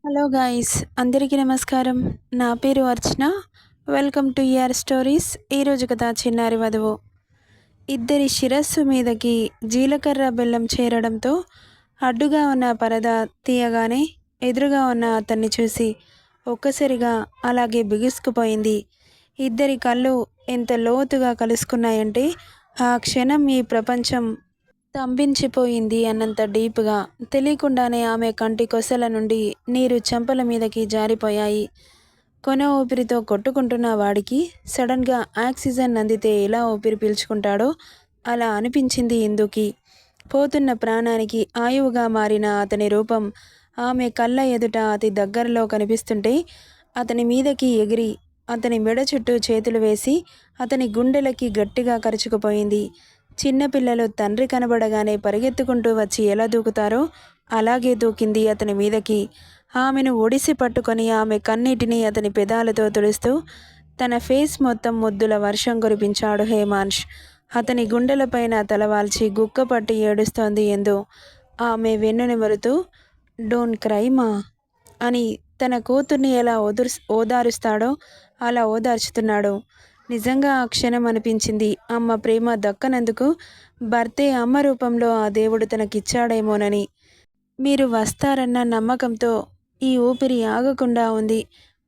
Hello guys, అందరికీ నమస్కారం. నా పేరు Archana. Welcome to UR stories. ఈరోజు కథ చిన్నారి వధువు. ఇద్దరి శిరస్సు మీదకి జీలకర్ర బెల్లం చేరడంతో అడ్డుగా ఉన్న పరద తీయగానే ఎదురుగా ఉన్న అతన్ని చూసి ఒక్కసారిగా అలాగే బిగుసుకుపోయింది. ఇద్దరి కళ్ళు ఎంత లోతుగా కలుసుకున్నాయంటే ఆ క్షణం ఈ ప్రపంచం స్తంభించిపోయింది అన్నంత డీప్గా. తెలియకుండానే ఆమె కంటి కొసల నుండి నీరు చెంపల మీదకి జారిపోయాయి. కొన ఊపిరితో కొట్టుకుంటున్న వాడికి సడన్గా ఆక్సిజన్ అందితే ఎలా ఊపిరి పీల్చుకుంటాడో అలా అనిపించింది ఇందుకి. పోతున్న ప్రాణానికి ఆయువుగా మారిన అతని రూపం ఆమె కళ్ళ ఎదుట అతి దగ్గరలో కనిపిస్తుంటే అతని మీదకి ఎగిరి అతని మెడ చుట్టూ చేతులు వేసి అతని గుండెలకి గట్టిగా కరుచుకుపోయింది. చిన్నపిల్లలు తండ్రి కనబడగానే పరిగెత్తుకుంటూ వచ్చి ఎలా దూకుతారో అలాగే దూకింది అతని మీదకి. ఆమెను ఒడిసి పట్టుకొని ఆమె కన్నీటిని అతని పెదాలతో తుడుస్తూ తన ఫేస్ మొత్తం ముద్దుల వర్షం కురిపించాడు హేమాంష్. అతని గుండెలపైన తలవాల్చి గుక్కపట్టి ఏడుస్తోంది ఎందు. ఆమె వెన్ను నిమురుతూ డోంట్ క్రై మా అని తన కూతుర్ని ఎలా ఓదారుస్తాడో అలా ఓదార్చుతున్నాడు. నిజంగా ఆ క్షణం అనిపించింది అమ్మ ప్రేమ దక్కనందుకు భర్తే అమ్మ రూపంలో ఆ దేవుడు తనకిచ్చాడేమోనని. మీరు వస్తారన్న నమ్మకంతో ఈ ఊపిరి ఆగకుండా ఉంది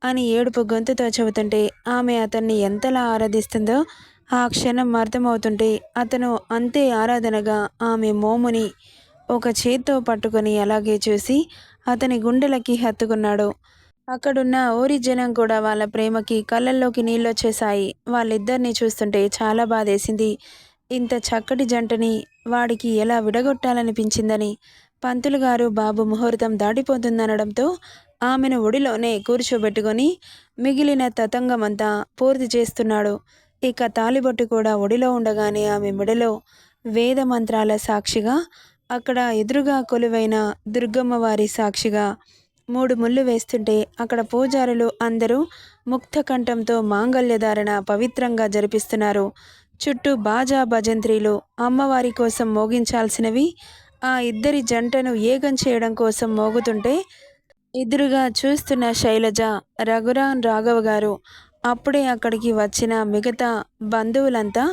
అని ఏడుపు గొంతుతో చెబుతుంటే ఆమె అతన్ని ఎంతలా ఆరాధిస్తుందో ఆ క్షణం అర్థమవుతుంటే అతను అంతే ఆరాధనగా ఆమె మోముని ఒక చేత్తో పట్టుకొని అలాగే చూసి అతని గుండెలకి హత్తుకున్నాడు. అక్కడున్న ఊరి జనం కూడా వాళ్ళ ప్రేమకి కళ్ళల్లోకి నీళ్ళొచ్చేశాయి. వాళ్ళిద్దరినీ చూస్తుంటే చాలా బాధేసింది. ఇంత చక్కటి జంటని వాడికి ఎలా విడగొట్టాలనిపించిందని. పంతులు గారు బాబు ముహూర్తం దాటిపోతుందనడంతో ఆమెను ఒడిలోనే కూర్చోబెట్టుకొని మిగిలిన తతంగమంతా పూర్తి చేస్తున్నాడు. ఇక తాలిబొట్టు కూడా ఒడిలో ఉండగానే ఆమె మెడలో వేద మంత్రాల సాక్షిగా, అక్కడ ఎదురుగా కొలువైన దుర్గమ్మ వారి సాక్షిగా 3 ముళ్ళు వేస్తుంటే అక్కడ పూజారులు అందరూ ముక్తకంఠంతో మాంగళ్యధారణ పవిత్రంగా జరిపిస్తున్నారు. చుట్టూ బాజా భజంత్రీలు అమ్మవారి కోసం మోగించాల్సినవి ఆ ఇద్దరి జంటను ఏకం చేయడం కోసం మోగుతుంటే ఎదురుగా చూస్తున్న శైలజ, రఘురాన్ రాఘవ గారు, అప్పుడే అక్కడికి వచ్చిన మిగతా బంధువులంతా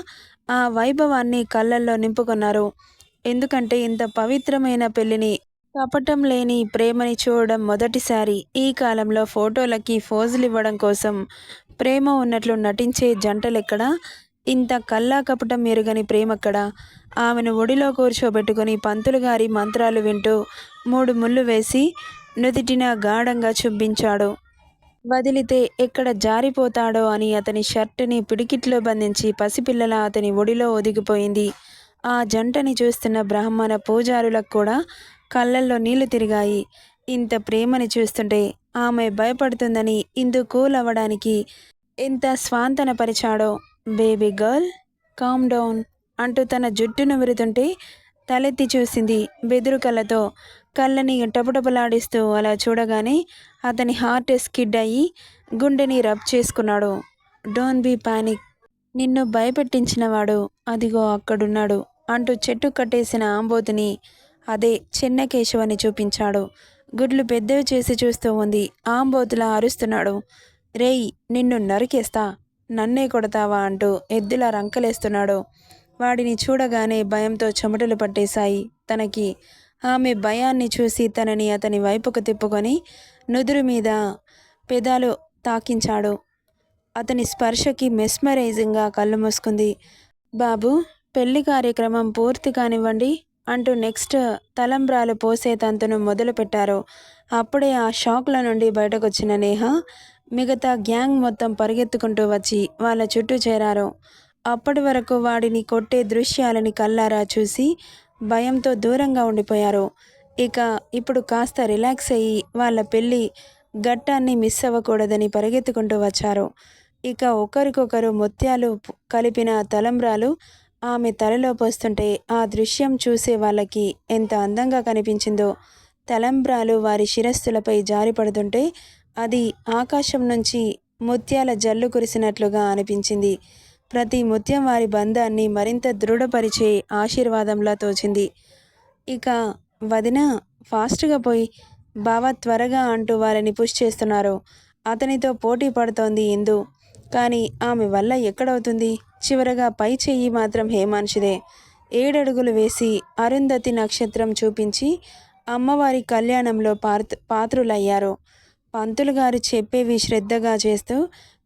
ఆ వైభవాన్ని కళ్ళల్లో నింపుకున్నారు. ఎందుకంటే ఇంత పవిత్రమైన పెళ్లిని, కపటం లేని ప్రేమని చూడడం మొదటిసారి. ఈ కాలంలో ఫోటోలకి ఫోజులు ఇవ్వడం కోసం ప్రేమ ఉన్నట్లు నటించే జంటలెక్కడా, ఇంత కల్లా కపటం ఎరుగని ప్రేమక్కడా. ఆమెను ఒడిలో కూర్చోబెట్టుకుని పంతులు గారి మంత్రాలు వింటూ 3 ముళ్ళు వేసి నుదిటిన గాఢంగా చుంబించాడు. వదిలితే ఎక్కడ జారిపోతాడో అని అతని షర్టుని పిడికిట్లో బంధించి పసిపిల్లల అతని ఒడిలో ఒదిగిపోయింది. ఆ జంటని చూస్తున్న బ్రాహ్మణ పూజారులకు కూడా కళ్ళల్లో నీళ్లు తిరిగాయి. ఇంత ప్రేమని చూస్తుంటే ఆమె భయపడుతుందని ఇందు కూల్ అవ్వడానికి ఎంత స్వాంతనపరిచాడో. బేబీ గర్ల్, కామ్ డౌన్ అంటూ తన జుట్టును విరుతుంటే తలెత్తి చూసింది బెదురు కళ్ళతో. కళ్ళని టపటపలాడిస్తూ అలా చూడగానే అతని హార్ట్ స్కిడ్ అయ్యి గుండెని రబ్ చేసుకున్నాడు. డోంట్ బీ పానిక్, నిన్ను భయపెట్టించినవాడు అదిగో అక్కడున్నాడు అంటూ చెట్టు కట్టేసిన ఆంబోతుని, అదే చెన్నకేశవని చూపించాడు. గుడ్లు పెద్దవి చేసి చూస్తూ ఉంది. ఆంబోతులా అరుస్తున్నాడు. రేయ్, నిన్ను నరికేస్తా, నన్నే కొడతావా అంటూ ఎద్దులా రంకలేస్తున్నాడు. వాడిని చూడగానే భయంతో చెమటలు పట్టేశాయి తనకి. ఆమె భయాన్ని చూసి తనని అతని వైపుకు తిప్పుకొని నుదురు మీద పెదాలు తాకించాడు. అతని స్పర్శకి మెస్మరైజింగ్గా కళ్ళు మూసుకుంది. బాబు, పెళ్లి కార్యక్రమం పూర్తి కానివ్వండి అంటూ నెక్స్ట్ తలంబ్రాలు పోసే తంతును మొదలుపెట్టారు. అప్పుడే ఆ షాక్ల నుండి బయటకొచ్చిన నేహ, మిగతా గ్యాంగ్ మొత్తం పరిగెత్తుకుంటూ వచ్చి వాళ్ళ చుట్టూ చేరారు. అప్పటి వరకు వాడిని కొట్టే దృశ్యాలని కళ్ళారా చూసి భయంతో దూరంగా ఉండిపోయారు. ఇక ఇప్పుడు కాస్త రిలాక్స్ అయ్యి వాళ్ళ పెళ్ళి ఘట్టాన్ని మిస్ అవ్వకూడదని పరిగెత్తుకుంటూ వచ్చారు. ఇక ఒకరికొకరు ముత్యాలు కలిపిన తలంబ్రాలు ఆమె తలలో పోస్తుంటే ఆ దృశ్యం చూసే వాళ్ళకి ఎంత అందంగా కనిపించిందో. తలంబ్రాలు వారి శిరస్సులపై జారిపడుతుంటే అది ఆకాశం నుంచి ముత్యాల జల్లు కురిసినట్లుగా అనిపించింది. ప్రతి ముత్యం వారి బంధాన్ని మరింత దృఢపరిచే ఆశీర్వాదంలా తోచింది. ఇక వదిన, ఫాస్ట్గా పోయి బావ త్వరగా అంటూ వాళ్ళని పుష్ చేస్తున్నారు. అతనితో పోటీ పడుతోంది ఇందు. కానీ ఆమె వల్ల ఎక్కడవుతుంది? చివరగా పై చెయ్యి మాత్రం హేమాంశిదే. 7 అడుగులు వేసి అరుంధతి నక్షత్రం చూపించి అమ్మవారి కళ్యాణంలో పాత్రులయ్యారు. పంతులు గారు చెప్పేవి శ్రద్ధగా చేస్తూ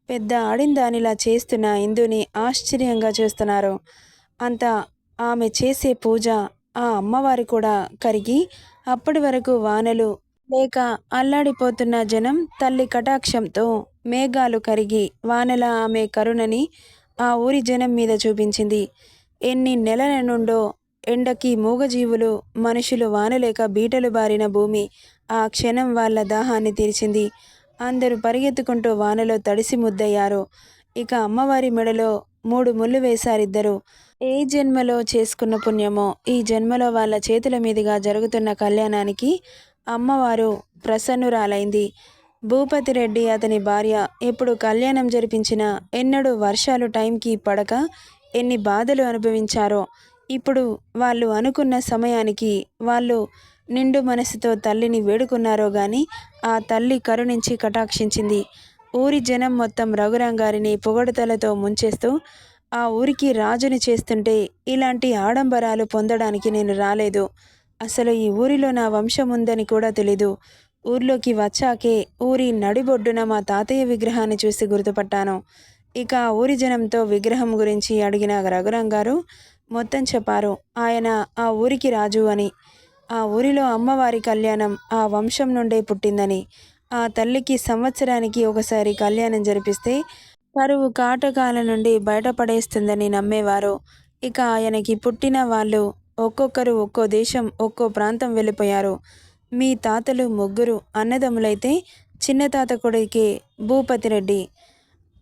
పెద్ద ఆడిందానిలా చేస్తున్న ఇందుని ఆశ్చర్యంగా చూస్తున్నారు. అంతా ఆమె చేసే పూజ ఆ అమ్మవారి కూడా కరిగి అప్పటి వరకు వానలు లేక అల్లాడిపోతున్న జనం తల్లి కటాక్షంతో మేఘాలు కరిగి వానల ఆమె కరుణని ఆ ఊరి జనం మీద చూపించింది. ఎన్ని నెలల నుండో ఎండకి మూగజీవులు మనుషులు వానలేక బీటలు బారిన భూమి ఆ క్షణం వాళ్ళ దాహాన్ని తీర్చింది. అందరూ పరిగెత్తుకుంటూ వానలో తడిసి ముద్దయ్యారు. ఇక అమ్మవారి మెడలో 3 ముళ్ళు వేశారిద్దరు. ఏ జన్మలో చేసుకున్న పుణ్యమో ఈ జన్మలో వాళ్ళ చేతుల మీదుగా జరుగుతున్న కళ్యాణానికి అమ్మవారు ప్రసన్నురాలైంది. భూపతి రెడ్డి అతని భార్య ఎప్పుడు కళ్యాణం జరిపించినా ఎన్నడూ వర్షాలు టైంకి పడక ఎన్ని బాధలు అనుభవించారో. ఇప్పుడు వాళ్ళు అనుకున్న సమయానికి వాళ్ళు నిండు మనసుతో తల్లిని వేడుకున్నారో గాని ఆ తల్లి కరుణించి కటాక్షించింది. ఊరి జనం మొత్తం రఘురాంగారిని పొగడతలతో ముంచేస్తూ ఆ ఊరికి రాజుని చేస్తుంటే ఇలాంటి ఆడంబరాలు పొందడానికి నేను రాలేదు. అసలు ఈ ఊరిలో నా వంశం ఉందని కూడా తెలీదు. ఊర్లోకి వచ్చాకే ఊరి నడిబొడ్డున మా తాతయ్య విగ్రహాన్ని చూసి గుర్తుపట్టాను. ఇక ఆ ఊరి జనంతో విగ్రహం గురించి అడిగిన రఘురాంగారు మొత్తం చెప్పారు. ఆయన ఆ ఊరికి రాజు అని, ఆ ఊరిలో అమ్మవారి కళ్యాణం ఆ వంశం నుండే పుట్టిందని, ఆ తల్లికి సంవత్సరానికి ఒకసారి కళ్యాణం జరిపిస్తే కరువు కాటకాల నుండి బయటపడేస్తుందని నమ్మేవారు. ఇక ఆయనకి పుట్టిన వాళ్ళు ఒక్కొక్కరు ఒక్కో దేశం ఒక్కో ప్రాంతం వెళ్ళిపోయారు. మీ తాతలు 3 అన్నదమ్ములైతే చిన్న తాత కొడుకే భూపతి రెడ్డి.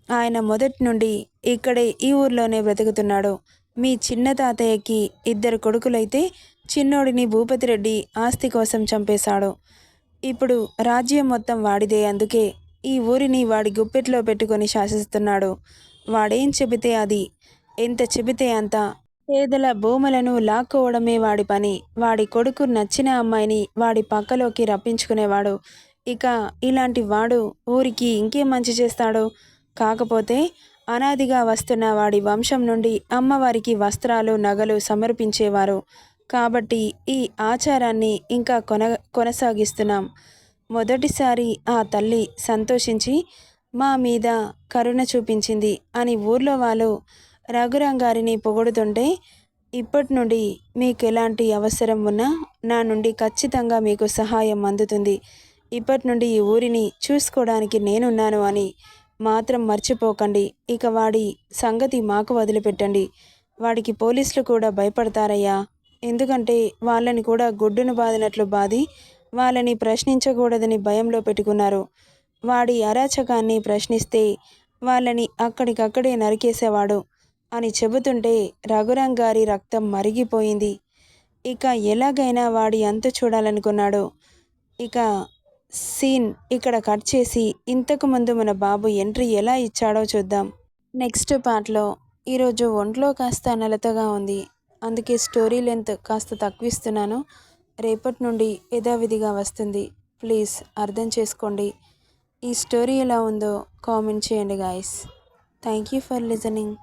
ఆయన మొదటి నుండి ఇక్కడే ఈ ఊర్లోనే బ్రతుకుతున్నాడు. మీ చిన్న తాతయ్యకి 2 కొడుకులైతే చిన్నోడిని భూపతి రెడ్డి ఆస్తి కోసం చంపేశాడు. ఇప్పుడు రాజ్యం మొత్తం వాడిదే. అందుకే ఈ ఊరిని వాడి గుప్పెట్లో పెట్టుకొని శాసిస్తున్నాడు. వాడేం చెబితే అది, ఎంత చెబితే అంత. పేదల భూములను లాక్కోవడమే వాడి పని. వాడి కొడుకు నచ్చిన అమ్మాయిని వాడి పక్కలోకి రప్పించుకునేవాడు. ఇక ఇలాంటి వాడు ఊరికి ఇంకేం మంచి చేస్తాడు? కాకపోతే అనాదిగా వస్తున్న వాడి వంశం నుండి అమ్మవారికి వస్త్రాలు నగలు సమర్పించేవారు. కాబట్టి ఈ ఆచారాన్ని ఇంకా కొనసాగిస్తున్నాం. మొదటిసారి ఆ తల్లి సంతోషించి మా మీద కరుణ చూపించింది అని ఊర్లో వాళ్ళు రఘురాంగారిని పొగుడుతుంటే ఇప్పటి నుండి మీకు ఎలాంటి అవసరం ఉన్నా నా నుండి ఖచ్చితంగా మీకు సహాయం అందుతుంది. ఇప్పటి నుండి ఈ ఊరిని చూసుకోవడానికి నేనున్నాను అని మాత్రం మర్చిపోకండి. ఇక వాడి సంగతి మాకు వదిలిపెట్టండి. వాడికి పోలీసులు కూడా భయపడతారయ్యా. ఎందుకంటే వాళ్ళని కూడా గుడ్డును బాదినట్లు బాది వాళ్ళని ప్రశ్నించకూడదని భయంలో పెట్టుకున్నారు. వాడి అరాచకాన్ని ప్రశ్నిస్తే వాళ్ళని అక్కడికక్కడే నరికేసేవాడు అని చెబుతుంటే రఘురాంగారి రక్తం మరిగిపోయింది. ఇక ఎలాగైనా వాడి అంతు చూడాలనుకున్నాడు. ఇక సీన్ ఇక్కడ కట్ చేసి ఇంతకుముందు మన బాబు ఎంట్రీ ఎలా ఇచ్చాడో చూద్దాం. నెక్స్ట్ పార్ట్లో ఈరోజు ఒంట్లో కాస్త నలతగా ఉంది. అందుకే స్టోరీ లెంత్ కాస్త తక్కువిస్తున్నాను. రేపటి నుండి యథావిధిగా వస్తుంది. ప్లీజ్ అర్థం చేసుకోండి. ఈ స్టోరీ ఎలా ఉందో కామెంట్ చేయండి guys. Thank you for listening.